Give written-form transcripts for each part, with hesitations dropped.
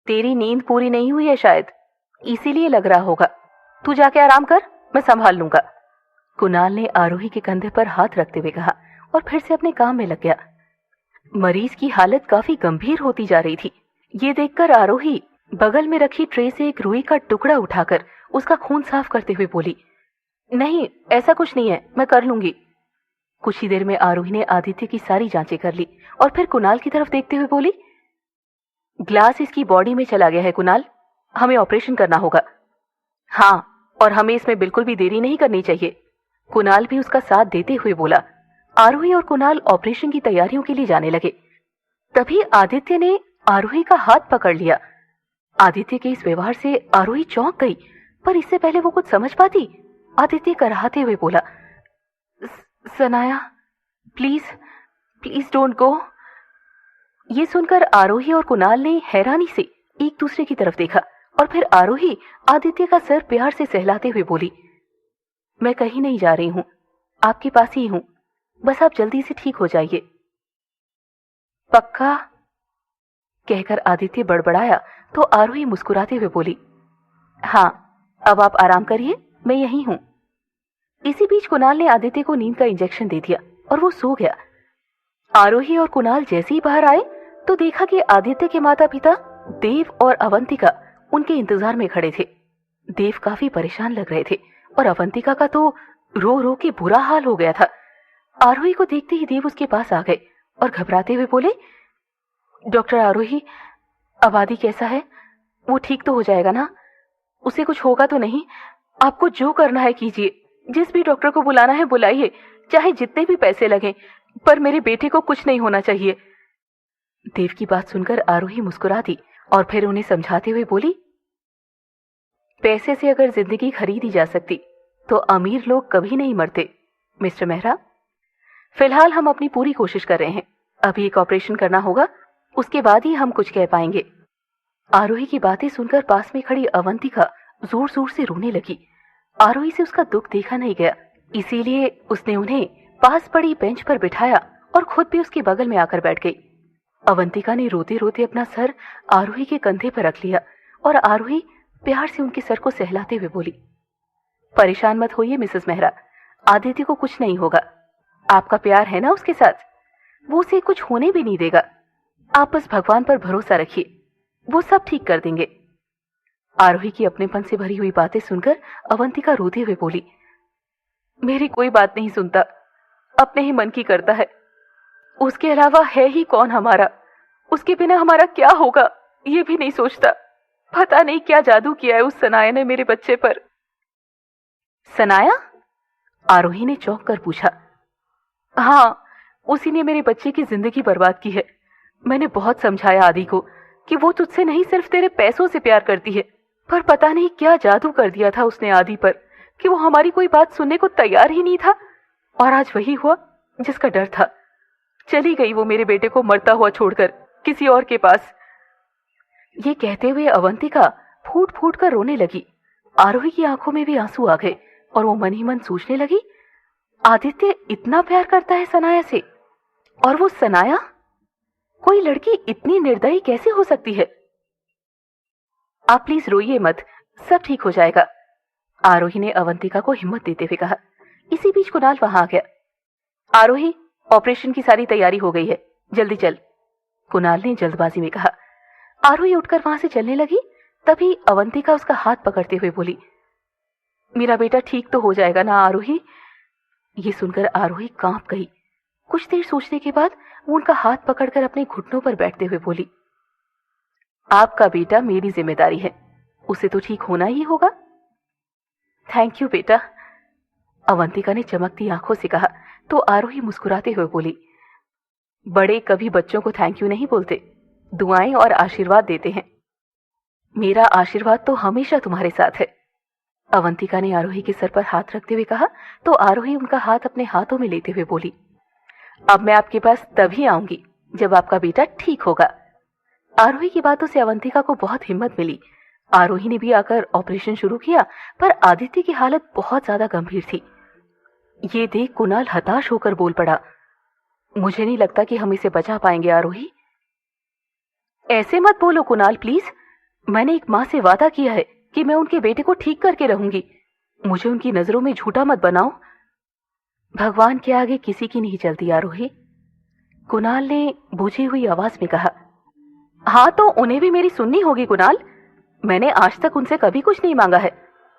तेरी नींद पूरी नहीं हुई है शायद, इसीलिए लग रहा होगा। तू जाके आराम कर, मैं संभाल लूंगा। कुणाल ने आरोही के कंधे पर हाथ रखते हुए कहा और फिर से अपने काम में लग गया। मरीज की हालत काफी गंभीर होती जा रही थी। ये देखकर आरोही बगल में रखी ट्रे से एक रुई का टुकड़ा उठाकर उसका खून साफ करते हुए बोली, नहीं ऐसा कुछ नहीं है, मैं कर लूंगी। कुछ ही देर में आरोही ने आदित्य की सारी जांचें कर ली और फिर कुणाल की तरफ देखते हुए बोली, ग्लास इसकी बॉडी में चला गया है कुणाल, हमें ऑपरेशन करना होगा। हाँ, और हमें इसमें बिल्कुल भी देरी नहीं करनी चाहिए। कुणाल भी उसका साथ देते हुए बोला। आरोही और कुणाल ऑपरेशन की तैयारियों के लिए जाने लगे। तभी आदित्य ने आरोही का हाथ पकड़ लिया। आदित्य के इस व्यवहार से आरोही चौंक गई, पर इससे पहले वो कुछ समझ पाती, आदित्य कराहते हुए बोला, Sanaya please please don't go. ये सुनकर आरोही और कुणाल ने हैरानी से एक दूसरे की तरफ देखा और फिर आरोही आदित्य का सर प्यार से सहलाते हुए बोली, मैं कहीं नहीं जा रही हूं, आपके पास ही हूं, बस आप जल्दी से ठीक हो जाइए। पक्का? कहकर आदित्य बड़बड़ाया तो आरोही मुस्कुराते हुए बोली, हाँ, अब आप आराम करिए, मैं यहीं हूं। इसी बीच कुणाल ने आदित्य को नींद का इंजेक्शन दे दिया और वो सो गया। आरोही और कुणाल जैसे ही बाहर आए तो देखा कि आदित्य के माता पिता देव और अवंतिका उनके इंतजार में खड़े थे। देव काफी परेशान लग रहे थे और अवंतिका का तो रो रो के बुरा हाल हो गया था। आरोही को देखते ही देव उसके पास आ गए और घबराते हुए बोले, डॉक्टर आरोही, अब आदि कैसा है? वो ठीक तो हो जाएगा ना? उसे कुछ होगा तो नहीं? आपको जो करना है कीजिए, जिस भी डॉक्टर को बुलाना है बुलाइए, चाहे जितने भी पैसे लगें, पर मेरे बेटे को कुछ नहीं होना चाहिए। देव की बात सुनकर आरोही मुस्कुरा दी और फिर उन्हें समझाते हुए बोली, पैसे से अगर जिंदगी खरीदी जा सकती तो अमीर लोग कभी नहीं मरते मिस्टर मेहरा। फिलहाल हम अपनी पूरी कोशिश कर रहे हैं, अभी एक ऑपरेशन करना होगा, उसके बाद ही हम कुछ कह पाएंगे। आरोही की बातें सुनकर पास में खड़ी अवंतिका जोर जोर से रोने लगी। आरोही से उसका दुख देखा नहीं गया, इसीलिए उसने उन्हें पास पड़ी बेंच पर बिठाया और खुद भी उसके बगल में आकर बैठ गई। अवंतिका ने रोते रोते अपना सर आरोही के कंधे पर रख लिया और आरोही प्यार से उनके सर को सहलाते हुए बोली, परेशान मत होइए मिसेस मेहरा, आदित्य को कुछ नहीं होगा। आपका प्यार है ना उसके साथ, वो उसे कुछ होने भी नहीं देगा। आप बस भगवान पर भरोसा रखिए, वो सब ठीक कर देंगे। आरोही की अपनेपन से भरी हुई बातें सुनकर अवंतिका रोते हुए बोली, मेरी कोई बात नहीं सुनता, अपने ही मन की करता है। उसके अलावा है ही कौन हमारा, उसके बिना हमारा क्या होगा ये भी नहीं सोचता। पता नहीं क्या जादू किया है उस सनाया ने मेरे बच्चे पर। सनाया? आरोही ने चौंक कर पूछा। हाँ, उसी ने मेरे बच्चे की जिंदगी बर्बाद की है। मैंने बहुत समझाया आदि को कि वो तुझसे नहीं सिर्फ तेरे पैसों से प्यार करती है, पर पता नहीं क्या जादू कर दिया था उसने आदि पर कि वो हमारी कोई बात सुनने को तैयार ही नहीं था। और आज वही हुआ जिसका डर था। चली गई वो मेरे बेटे को मरता हुआ छोड़कर किसी और के पास। ये कहते हुए अवंतिका फूट फूट कर रोने लगी। आरोही की आंखों में भी आंसू आ गए और वो मन ही मन सोचने लगी, आदित्य इतना प्यार करता है सनाया से, और वो सनाया, कोई लड़की इतनी निर्दयी कैसे हो सकती है? आप प्लीज रोइए मत, सब ठीक हो जाएगा, आरोही ने अवंतिका को हिम्मत देते हुए कहा। इसी बीच कुणाल वहां आ गया। आरोही, ऑपरेशन की सारी तैयारी हो गई है, जल्दी चल, कुणाल ने जल्दबाजी में कहा। आरोही उठकर वहां से चलने लगी, तभी अवंतिका उसका हाथ पकड़ते हुए बोली, मेरा बेटा ठीक तो हो जाएगा ना आरोही? ये सुनकर आरोही कांप गई। कुछ देर सोचने के बाद वो उनका हाथ पकड़कर अपने घुटनों पर बैठते हुए बोली, आपका बेटा मेरी जिम्मेदारी है, उसे तो ठीक होना ही होगा। थैंक यू बेटा, अवंतिका ने चमकती आंखों से कहा तो आरोही मुस्कुराते हुए बोली, बड़े कभी बच्चों को थैंक यू नहीं बोलते, दुआएं और आशीर्वाद देते हैं। मेरा आशीर्वाद तो हमेशा तुम्हारे साथ है, अवंतिका ने आरोही के सर पर हाथ रखते हुए कहा तो आरोही उनका हाथ अपने हाथों में लेते हुए बोली, अब मैं आपके पास तभी आऊंगी जब आपका बेटा ठीक होगा। आरोही की बातों से अवंतिका को बहुत हिम्मत मिली। आरोही ने भी आकर ऑपरेशन शुरू किया, पर आदित्य की हालत बहुत ज्यादा गंभीर थी। ये देख कुणाल हताश होकर बोल पड़ा, मुझे नहीं लगता कि हम इसे बचा पाएंगे आरोही। ऐसे मत बोलो कुणाल प्लीज, मैंने एक माँ से वादा किया है कि मैं उनके बेटे को ठीक करके रहूंगी। मुझे उनकी नजरों में झूठा मत बनाओ। भगवान के आगे किसी की नहीं चलती आरोही, कुणाल ने बुझी हुई आवाज में कहा। हाँ तो उन्हें भी मेरी सुननी होगी कुणाल। मैंने आज तक उनसे कभी कुछ नहीं मांगा है,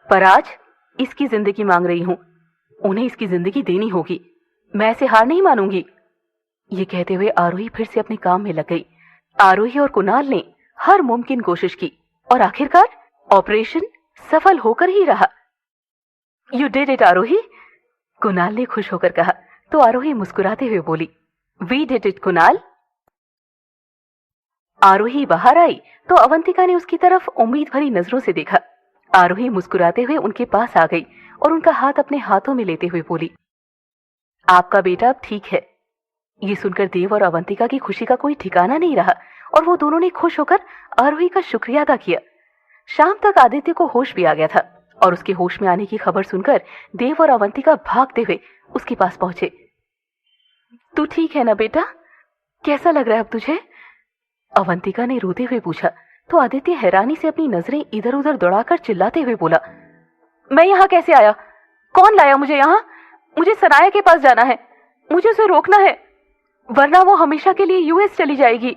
पर आज इसकी जिंदगी मांग रही हूं। उन्हें इसकी जिंदगी देनी होगी। मैं ऐसे हार नहीं मानूंगी। ये कहते हुए आरोही फिर से अपने काम में लग गई। आरोही और कुणाल ने हर मुमकिन कोशिश की और आखिरकार ऑपरेशन सफल होकर ही रहा। यू डिड इट आरोही, कुणाल ने खुश होकर कहा तो आरोही मुस्कुराते हुए बोली, वी डिड इट कुणाल। आरोही बाहर आई तो अवंतिका ने उसकी तरफ उम्मीद भरी नजरों से देखा। आरोही मुस्कुराते हुए उनके पास आ गई और उनका हाथ अपने हाथों में लेते हुए बोली, आपका बेटा अब ठीक है। ये सुनकर देव और अवंतिका की खुशी का कोई ठिकाना नहीं रहा और वो दोनों ने खुश होकर आरोही का शुक्रिया अदा किया। शाम तक आदित्य को होश भी आ गया था और उसके होश में आने की खबर सुनकर देव और अवंतिका भागते हुए उसके पास पहुंचे। तू ठीक है ना बेटा, कैसा लग रहा है अब तुझे? अवंतिका ने रोते हुए पूछा तो आदित्य हैरानी से अपनी नजरें इधर उधर दौड़ाकर चिल्लाते हुए बोला, मैं यहाँ कैसे आया? कौन लाया मुझे यहाँ? मुझे सनाया के पास जाना है, मुझे उसे रोकना है, वरना वो हमेशा के लिए यूएस चली जाएगी।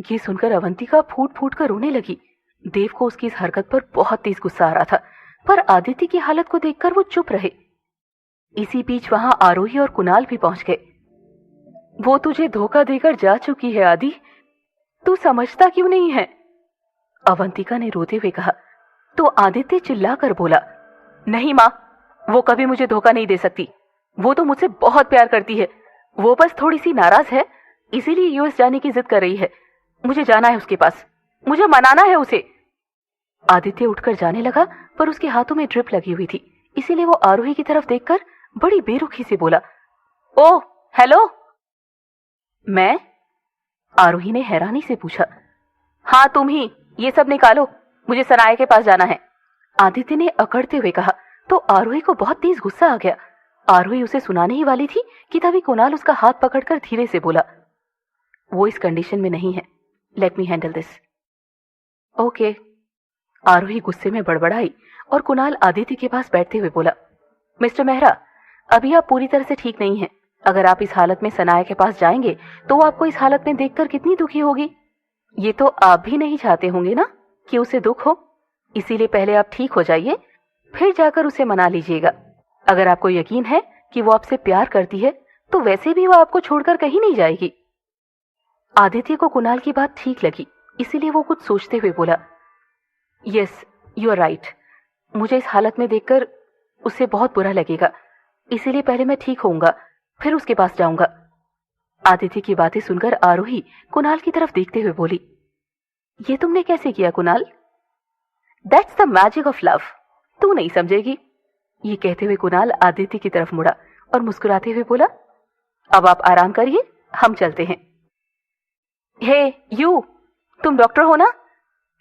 ये सुनकर अवंतिका फूट फूट कर रोने लगी। देव को उसकी इस हरकत पर बहुत तेज गुस्सा आ रहा था, पर आदित्य की हालत को देखकर वो चुप रहे। इसी बीच वहां आरोही और कुणाल भी पहुंच गए। वो तुझे धोखा देकर जा चुकी है आदि, तू समझता क्यों नहीं है? अवंतिका ने रोते हुए कहा तो आदित्य चिल्लाकर बोला, नहीं माँ, वो कभी मुझे धोखा नहीं दे सकती। वो तो मुझसे बहुत प्यार करती है। वो बस थोड़ी सी नाराज है, इसीलिए यूएस जाने की जिद कर रही है। मुझे जाना है उसके पास, मुझे मनाना है उसे। आदित्य उठकर जाने लगा पर उसके हाथों में ड्रिप लगी हुई थी, इसीलिए वो आरोही की तरफ देखकर बड़ी बेरुखी से बोला, ओ हेलो। मैं? आरोही ने हैरानी से पूछा। हाँ तुम ही, ये सब निकालो, मुझे सनाया के पास जाना है, आदित्य ने अकड़ते हुए कहा तो आरोही को बहुत तेज गुस्सा आ गया। आरोही उसे सुनाने ही वाली थी कि तभी कुणाल उसका हाथ पकड़कर धीरे से बोला, वो इस कंडीशन में नहीं है, let me handle this. Okay. Aarohi गुस्से में बड़बड़ाई और कुणाल आदित्य के पास बैठते हुए बोला, मिस्टर मेहरा, अभी आप पूरी तरह से ठीक नहीं हैं। अगर आप इस हालत में सनाया के पास जाएंगे तो वो आपको इस हालत में देखकर कितनी दुखी होगी। ये तो आप भी नहीं चाहते होंगे ना कि उसे दुख हो, इसीलिए पहले आप ठीक हो जाइए, फिर जाकर उसे मना लीजिएगा। अगर आपको यकीन है कि वो आपसे प्यार करती है तो वैसे भी वो आपको छोड़कर कहीं नहीं जाएगी। आदित्य को कुणाल की बात ठीक लगी, इसीलिए वो कुछ सोचते हुए बोला, यस यू आर राइट, मुझे इस हालत में देखकर उसे बहुत बुरा लगेगा, इसीलिए पहले मैं ठीक होऊंगा, फिर उसके पास जाऊंगा। आदित्य की बातें सुनकर आरोही कुणाल की तरफ देखते हुए बोली, ये तुमने कैसे किया Kunal? That's the magic of love, तू नहीं समझेगी। ये कहते हुए कुणाल आदित्य की तरफ मुड़ा और मुस्कुराते हुए बोला, अब आप आराम करिए, हम चलते हैं। हे यू, तुम डॉक्टर हो ना,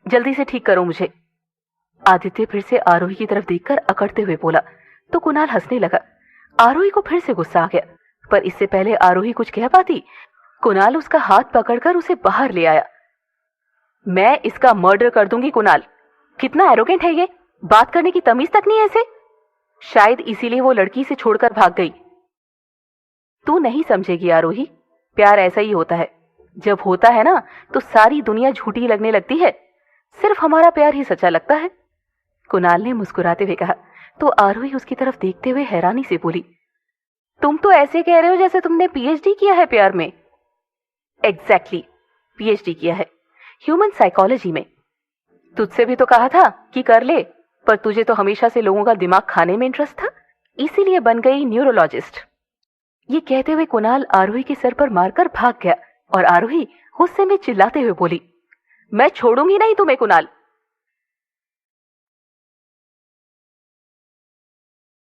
जल्दी से ठीक करो मुझे। आदित्य फिर से आरोही की तरफ देखकर अकड़ते हुए बोला तो कुणाल हंसने लगा। आरोही को फिर से गुस्सा आ गया, पर इससे पहले आरोही कुछ कह पाती, कुणाल उसका हाथ पकड़कर उसे बाहर ले आया। मैं इसका मर्डर कर दूंगी कुणाल, कितना एरोगेंट है ये, बात करने की तमीज तक नहीं है इसे। शायद इसीलिए वो लड़की से छोड़कर भाग गई। तू नहीं समझेगी आरोही, प्यार ऐसा ही होता है, जब होता है ना तो सारी दुनिया झूठी लगने लगती है, सिर्फ हमारा प्यार ही सच्चा लगता है। कुणाल ने मुस्कुराते हुए कहा तो आरोही उसकी तरफ देखते हुए हैरानी से बोली, तुम तो ऐसे कह रहे हो जैसे तुमने पीएचडी किया है प्यार में। एग्जैक्टली, पीएचडी किया है ह्यूमन साइकोलॉजी में। तुझसे भी तो कहा था कि कर ले, पर तुझे तो हमेशा से लोगों का दिमाग खाने में इंटरेस्ट था, इसीलिए बन गई न्यूरोलॉजिस्ट। ये कहते हुए कुणाल आरोही के सर पर मारकर भाग गया और आरोही गुस्से में चिल्लाते हुए बोली, मैं छोड़ूंगी नहीं तुम्हें कुणाल,